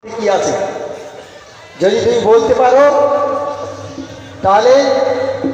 কি আছে যদি তুমি বলতে পারো তাহলে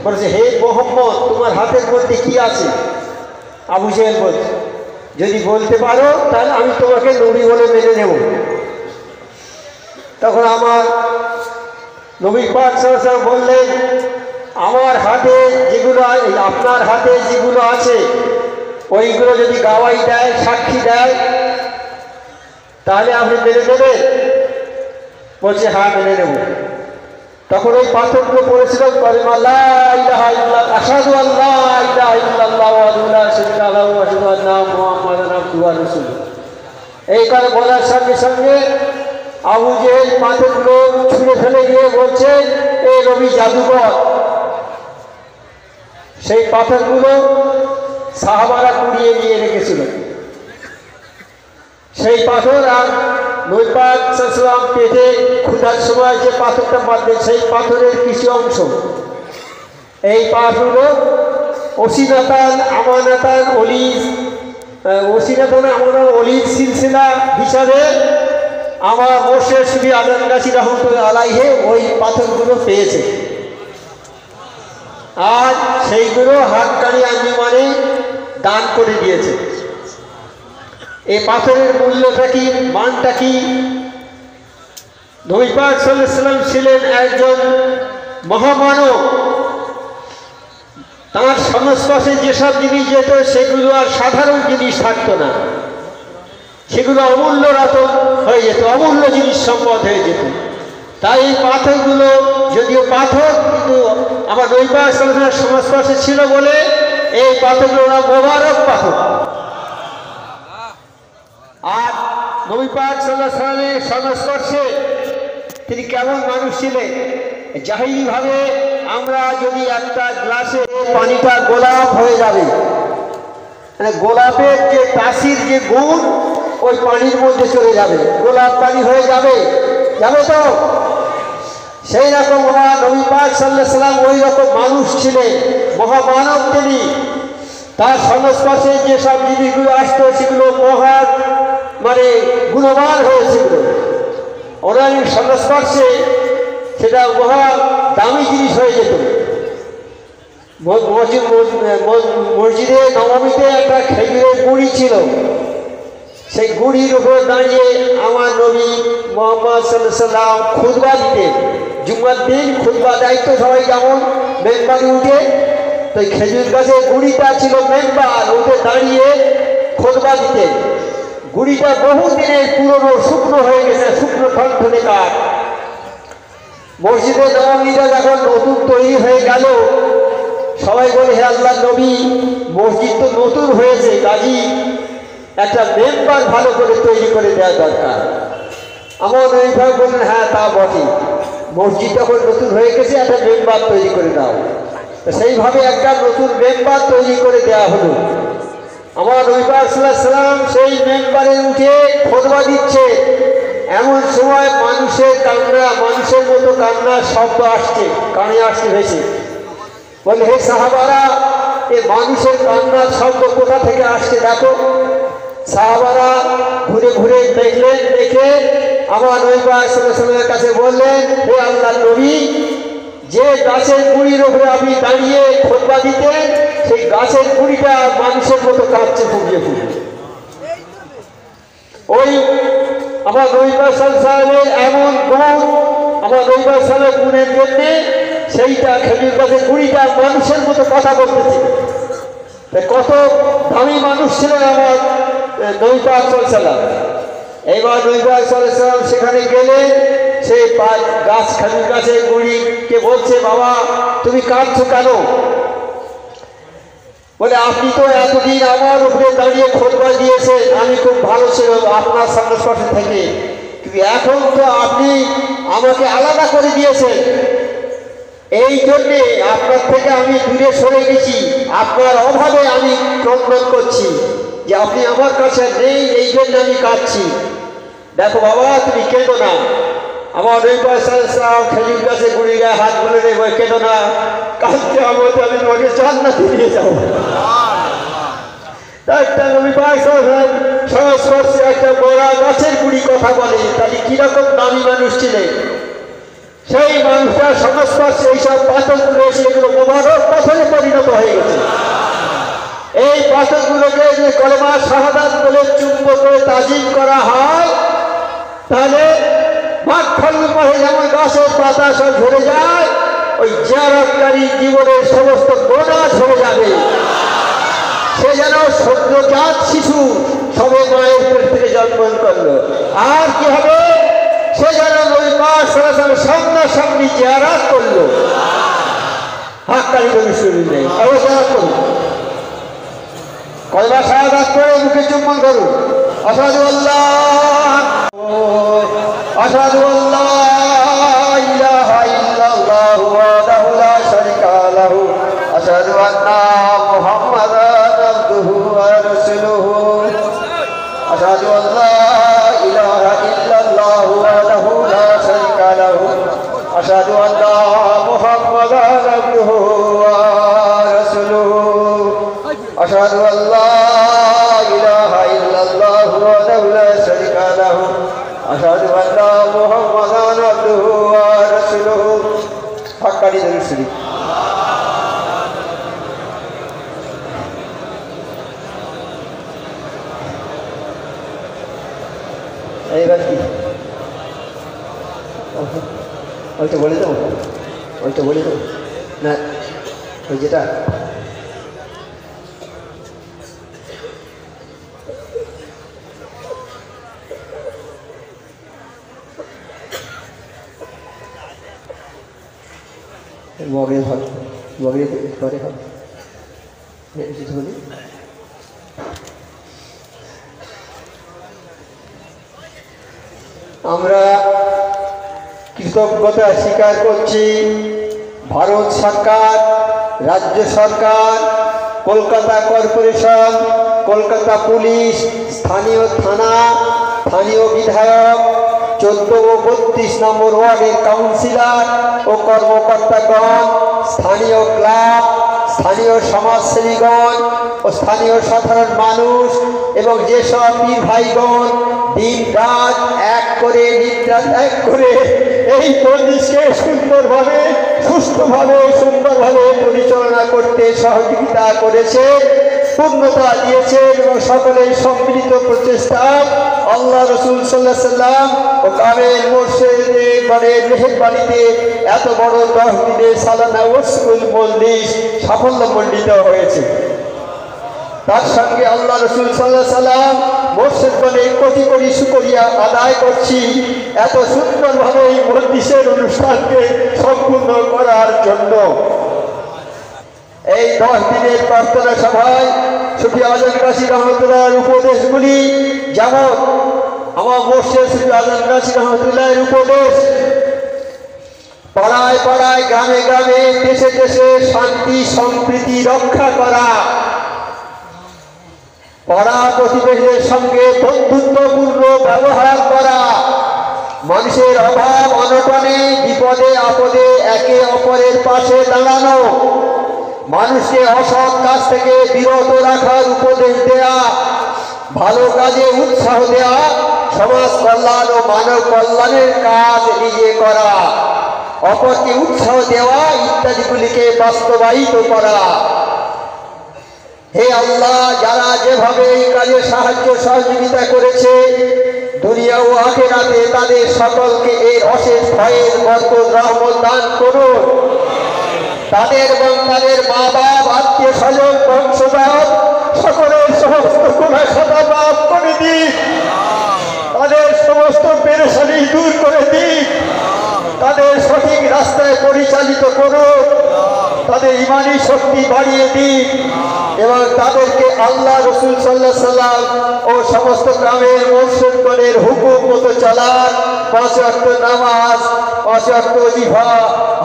বলছে, হে মোহাম্মদ, তোমার হাতের মধ্যে কি আছে? আবু জেহেল বলছে, যদি বলতে পারো তাহলে আমি তোমাকে নবী বলে মেনে নেব। তখন আমার নবী পাক সাল্লাল্লাহু আলাইহি ওয়াসাল্লাম বললেন, আমার হাতে যেগুলো, আপনার হাতে যেগুলো আছে ওইগুলো যদি গাওয়াই দেয়, সাক্ষী দেয়, তাহলে আপনি মেনে নেবেন? বলছে, হ্যাঁ মেনে নেব। তখন ওই পাথরগুলো পড়েছিল কালিমা লা ইলাহা ইল্লাল্লাহ, আশহাদু আল্লা ইলাহা ইল্লাল্লাহ ওয়া লা শারীকা লাহু ওয়া আশহাদু আন্না মুহাম্মাদান আবদুহু ওয়া রাসূলুহু। এই কথা বলার সঙ্গে সঙ্গে আবু জেহেল পাথরগুলো ছুঁড়ে ফেলে দিয়ে বলছে, এ নবী জাদুকর। সেই পাথরগুলো সাহাবারা কুড়িয়ে নিয়ে রেখেছিল। সেই পাথর আর নবী পাক সাল্লাল্লাহু আলাইহি ওয়াসাল্লাম পেটে ক্ষুধার সময় যে পাথরটা বাঁধবে, সেই পাথরের কিছু অংশ। এই পাথরগুলো ওসিনাতান আমানাতান অলির সিলসিলা হিসাবে আমার মোর্শেদ সুফি আদমগাছি রহমতুল্লাহ আলাইহি ওই পাথরগুলো পেয়েছে। আর সেইগুলো হাক্কানি আঞ্জুমানে দান করে দিয়েছে। এই পাথরের মূল্যটা কি, মানটা কি? নবী পাক সাল্লাল্লাহু আলাইহি ওয়াসাল্লাম ছিলেন একজন মহামানব। তাঁর সংস্পর্শে যেসব জিনিস যেত সেগুলো আর সাধারণ জিনিস থাকতো না, সেগুলো অমূল্য রতন হয়ে যেত, অমূল্য জিনিস সম্পদ হয়ে যেত। তাই এই পাথরগুলো যদিও পাথর, কিন্তু আমার নবী পাক সাল্লাল্লাহু আলাইহি ওয়াসাল্লামের সংস্পর্শে ছিল বলে এই পাথরগুলো মোবারক পাথর। আর নবী পাক সাল্লাল্লাহু আলাইহি ওয়াসাল্লামের সংস্পর্শে তিনি কেমন মানুষ ছিলেন? জাহিলি ভাবে আমরা যদি একটা গ্লাসে পানিটা গোলাপ হয়ে যাবে, মানে গোলাপের যে তাসির যে গুণ ওই পানির মধ্যে চলে যাবে, গোলাপ পানি হয়ে যাবে, যাবে তো? সেই রকম আমার নবী পাক সাল্লাল্লাহু আলাইহি ওয়াসাল্লাম ওই রকম মানুষ ছিলেন, মহামানব তিনি। তার সংস্পর্শে যেসব জিনিসগুলো আসতো সেগুলো মহান মানে গুণবান হয়েছিল। ওনার সংস্পর্শে সেটা মহা দামি জিনিস হয়ে যেত। মসজিদে নববীতে একটা খেজুরের গুঁড়ি ছিল, সেই গুঁড়ির উপর দাঁড়িয়ে আমার নবী মুহাম্মদ সাল্লাল্লাহু আলাইহি ওয়াসাল্লাম খুতবা দিতেন। জুম্মার দিন খুতবা দায়িত্ব সবাই যেমন মেম্বারে উঠে, তো খেজুর গাছের গুঁড়িটা ছিল মেম্বার, উঠে দাঁড়িয়ে খুতবা দিতেন। গুঁড়িটা বহুদিনের পুরনো, শুকনো হয়ে গেছে, শুকনো ঠনঠনে কাঠ। মসজিদে নববীটা যখন নতুন তৈরি হয়ে গেল, সবাই বলে, হে আল্লাহর নবী, মসজিদ তো নতুন হয়েছে, কাজী একটা মেম্বার ভালো করে তৈরি করে দেওয়া দরকার। আমার নবী ভাই বললেন, হ্যাঁ তা বটে, মসজিদ যখন নতুন হয়ে গেছে একটা মেম্বার তৈরি করে দাও। সেইভাবে একটা নতুন মেম্বার তৈরি করে দেওয়া হলো। আমার নবী পাক সাল্লাল্লাহু আলাইহি ওয়াসাল্লাম সেই মেম্বারে উঠে খুতবা দিচ্ছে। এমন সময় মানুষের কান্না, মানুষের মতো কান্নার শব্দ আসছে, কানে আসছে ভেসে। বলে, হে সাহাবারা, এ মানুষের কান্নার শব্দ কোথা থেকে আসছে দেখো। সাহাবারা ঘুরে ঘুরে দেখলেন, দেখে আমার নবী পাক সাল্লাল্লাহু আলাইহি ওয়াসাল্লামের কাছে বললেন, হে আল্লাহর নবী, যে গাছের গুঁড়ির উপরে আপনি দাঁড়িয়ে খুতবা দিতেন, সেই গাছের গুঁড়িটা মানুষের মতো কাঁদছে ফুপিয়ে ফুপিয়ে। ওই আমার নবী পাক সাল্লাল্লাহু আলাইহি ওয়াসাল্লামের এমন গুণ, আমার নবী পাক সাল্লাল্লাহু আলাইহি ওয়াসাল্লামের গুণের জন্যে সেইটা খেজুর গাছের গুঁড়িটা মানুষের মতো কথা বলতেছে। কত দামি মানুষ ছিলেন আমার নবী পাক সাল্লাল্লাহু আলাইহি ওয়াসাল্লাম। এইবার নবী পাক সাল্লাল্লাহু আলাইহি ওয়াসাল্লাম সেখানে গেলে সেই গাছ, খেজুর গাছের গুঁড়িকে বলছে, বাবা তুমি কাঁদছো কেন? বলে, আপনি তো এতদিন আমার উপরে দাঁড়িয়ে খুতবা দিয়েছেন, আমি খুব ভালো ছিল আপনার সংস্পর্শে থেকে, কিন্তু এখন তো আপনি আমাকে আলাদা করে দিয়েছেন। এই জন্যে আপনার থেকে আমি দূরে সরে গেছি, আপনার অভাবে আমি ক্রন্দন করছি যে আপনি আমার কাছে নেই, এই জন্য আমি কাঁদছি। দেখো বাবা, তুমি কেঁদো না। আমার নবী পাক সাল্লাল্লাহু আলাইহি ওয়াসাল্লাম খেজুর গাছে গুঁড়ি গায়ে হাত বলে দেবো, কেঁদো না, কাঁদতে হবে, আমি তোমাকে জান্নাতে নিয়ে যাবো। একটা নবী পাক সংস্পর্শে একটা বড় গাছের গুড়ি কথা বলে, তাহলে কিরকম দামি মানুষ ছিলেন। সেই মানুষটার সংস্পর্শে এইসব পাথরগুলো এসে এগুলো মোবারক পাথরে পরিণত হয়ে গেছে। এই পাথরগুলোকে যে কলেমা শাহাদাত বলে চুম্ব করে তাজিম করা হয়, তাহলে মাখখালুর পরে যেমন গাছের পাতা সব ঝরে যায়, ওই জিয়ারতকারী জীবনের সমস্ত গোনা ঝরে যাবে। সে যেন সদ্যজাত শিশু সবে মায়ের পেট থেকে জন্মগ্রহণ করলো, আর কি হবে, সে যেন ওই মা সরাসরি সামনাসামনি জিয়ারত করলো। হাক্কানি নবী শুরু নেই অবসাদ করুন, কয়বা শাহাদাত করে মুখে চুম্বন করুন। আশহাদু আল্লাহ আশহাদু আল্লাহ ইলাহা ইল্লাল্লাহু ওয়াহদাহু লা শারীকা লাহু আশহাদু আন্না মুহাম্মাদান আবদুহু ওয়া রাসূলুহু আশহাদু আল্লা ইলাহা ইল্লাল্লাহু ওয়াহদাহু লা শারীকা লাহু আশহাদু আন্না মুহাম্মাদান আবদুহু ওয়া রাসূলুহু আশহাদু আল্লা ইলাহা ইল্লাল্লাহু ওয়াহদাহু লা শারীকা লাহু আশহাদু আন্না মুহাম্মাদান আবদুহু ওয়া রাসূলুহু। হাক্কানি দরুদ শরীফ। এইবার কি ওইটা বলে দেবো, ওইটা বলে দেবো না, ওই যেটা মগে ঘর, মগে ঘরে ঘর বলি। আমরা কৃতজ্ঞতা স্বীকার করছি ভারত সরকার, রাজ্য সরকার, কলকাতা কর্পোরেশন, কলকাতা পুলিশ, স্থানীয় থানা, স্থানীয় বিধায়ক, 14 ও 32 নম্বর ওয়ার্ডের কাউন্সিলর ও কর্মকর্তাগণ, স্থানীয় ক্লাব, স্থানীয় সমাজসেবীগণ ও স্থানীয় সাধারণ মানুষ এবং যেসব পীর ভাইগণ দিন রাত এক করে নিদ্রা ত্যাগ করে এই পরিবেশকে সুন্দরভাবে সুন্দরভাবে পরিচালনা করতে সহযোগিতা করেছে, পূর্ণতা দিয়েছেন এবং সকলের সম্মিলিত প্রচেষ্টায় আল্লাহ রসুল সাল্লাল্লাহু আলাইহি সাল্লাম ও কামেল মুর্শিদের মেহেরবানিতে এত বড় 10 দিনের সালানা ওয়াসকুল মজলিস সাফল্যমণ্ডিত হয়েছে। তার সঙ্গে আল্লাহ রসুল সাল্লাল্লাহু আলাইহি সাল্লাম মুর্শিদগণের কোটি কোটি শুকরিয়া আদায় করছি এত সুন্দরভাবে এই মজলিসের অনুষ্ঠানকে সম্পূর্ণ করার জন্য। এই 10 দিনের প্রার্থনা সভায় সুফি আজম গাছী রহমতুল্লাহর উপদেশগুলি, যেমন আমার মুর্শিদ সুফি আজম গাছী রহমতুল্লাহের উপদেশ, পাড়ায় পাড়ায় গ্রামে গ্রামে দেশে দেশে শান্তি সম্প্রীতি রক্ষা করা, পাড়া প্রতিবেশীদের সঙ্গে বন্ধুত্বপূর্ণ ব্যবহার করা, মানুষের অভাব অনটনে বিপদে আপদে একে অপরের পাশে দাঁড়ানো, মানুষকে অসৎ কাজ থেকে বিরত রাখার উপদেশ দেয়া, ভালো কাজে উৎসাহ দেয়া, সমাজ কল্যাণ ও মানব কল্যাণের কাজ নিজে করা, অপরকে উৎসাহ দেওয়া ইত্যাদিগুলিকে বাস্তবায়িত করা। হে আল্লাহ, যারা যেভাবে এই কাজে সাহায্য সহযোগিতা করেছে দুনিয়া ও আখিরাতে তাদের সকলকে এর অশেষ ভয়ের বরকত রহমত দান করুন। তাদের এবং তাদের মা বাপ আত্মীয় স্বজন বংশধর সকলের সমস্ত গুনাহ খাতা মাফ করে দিন, তাদের সমস্ত পেরেশানি দূর করে দিন, তাদের সঠিক রাস্তায় পরিচালিত করুন, তাদের ঈমানি শক্তি বাড়িয়ে দিন এবং তাদেরকে আল্লাহ রসুল সাল্লাল্লাহু আলাইহি সাল্লাম ও সমস্ত গ্রামের মুর্শিদগণের হুকুম মতো চলার, 5 ওয়াক্ত নামাজ, 5 ওয়াক্ত ওয়াজিফা,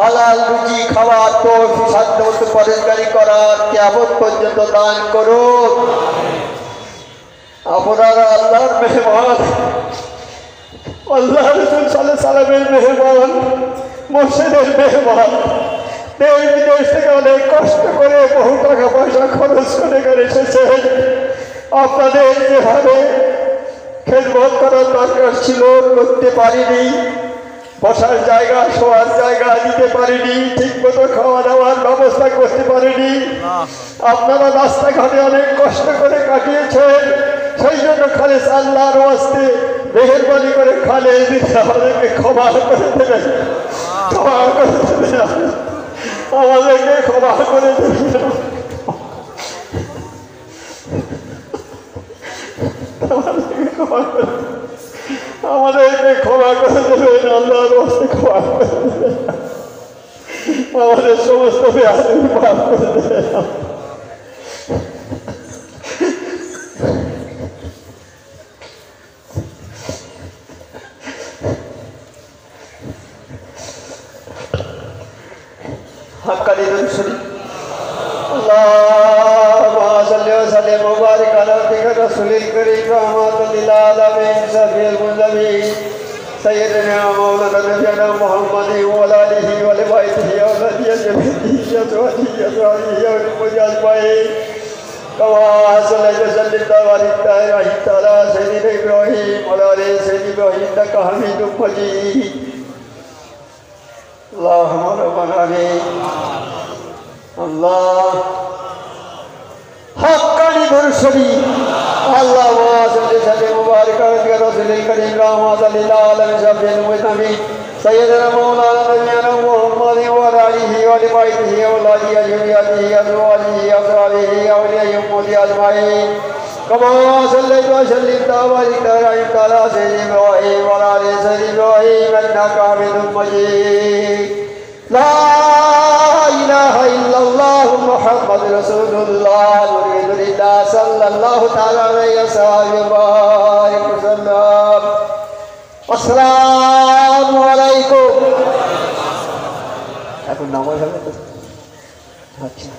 হালাল রুজি খাওয়ার তৌফিক সাধ্যমতো পরেশগারি করার কিয়ামত পর্যন্ত দান করুন। আপনারা আল্লাহর মেহমান, আল্লাহ রসুল সাল্লাল্লাহু আলাইহি সাল্লামের মেহমান, মুর্শিদের মেহমান, দেশ বিদেশ থেকে অনেক কষ্ট করে বহু টাকা পয়সা খরচ করে এসেছেন। আপনাদের যেভাবে খেদমত করার দরকার ছিল করতে পারিনি, বসার জায়গা শোয়ার জায়গা দিতে পারিনি, ঠিক মতো খাওয়া দাওয়ার ব্যবস্থা করতে পারিনি। আপনারা রাস্তাঘাটে অনেক কষ্ট করে কাটিয়েছেন, সেই জন্য খালেদ আল্লাহর ওয়াস্তে মেহেরবানি করে খালেদ আমাদেরকে ক্ষমা করে দেবেন, ক্ষমা করে দেবেন, আমাদেরকে ক্ষমা করে দেবেন, আমাদেরকে ক্ষমা করে দেবেন, আল্লাহর ওয়াস্তে ক্ষমা করে দেবেন, আমাদের সমস্ত ব্যাধি মাফ করে দেবেন। হাক্কানি দরুদ শরীফ। আল্লাহুম্মা সাল্লি ওয়া সাল্লিম ওয়া বারিক আলা আবদিকা রাসূলিল কারীম রাহমাতাল লিল আলামিন সাফিউল মুনজিবিন সাইয়্যিদিনা মাওলানা নবিয়্যিনা মুহাম্মাদিন ওয়া আলা আলিহি ওয়া বাইতিহি ওয়া যাররিয়াতিহি ওয়া আজওয়াজিহি আজমাইন কামা সাল্লাল্লাহু ওয়া সাল্লাম ওয়া বারাকতা আলা সাইয়্যিদিনা ইব্রাহিম ওয়া আলা আলি সাইয়্যিদিনা ইব্রাহিম ইন্নাকা হামিদুম মাজিদ। আল্লাহুম্মা রাব্বানা আমিন। আল্লাহ হাক্কানি দরুদ শরীফ। আল্লাহুম্মা সাল্লি সাল্লিম ওয়া বারিক আলা রাসূলিল কারীম রাহমাতাল লিল আলামিন শাফিউল মুজতাবি সাইয়্যিদিনা মাওলানা নবিয়্যিনা মুহাম্মাদিন ওয়া আলা আলিহি ওয়া বাইতিহি ওয়া যাররিয়াতিহি আজওয়াজিহি আসহাবিহি আউলিয়া'i উম্মতি আজমাইন কামা সাল্লাল্লাহু ওয়া সাল্লাম ওয়া বারাকতা আলা সাইয়্যিদিনা ইব্রাহিম ওয়া আলা আলি সাইয়্যিদিনা ইব্রাহিম ইন্নাকা হামিদুম মাজিদ। লা ইলাহা ইল্লাল্লাহু মুহাম্মাদুর রাসূলুল্লাহ নূরুল্লাহ সাল্লাল্লাহু তাআলা আলাইহি ওয়াসাল্লাম। আসসালামু আলাইকুম। এখন নামাজ হবে তো? আচ্ছা,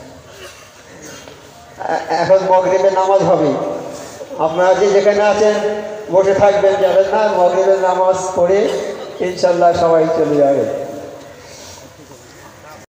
এখন মাগরিবের নামাজ হবে। আপনারা যে যেখানে আছেন বসে থাকবেন, যাবেন না। মাগরিবের নামাজ পড়ে ইনশাআল্লাহ সবাই চলে যাবে।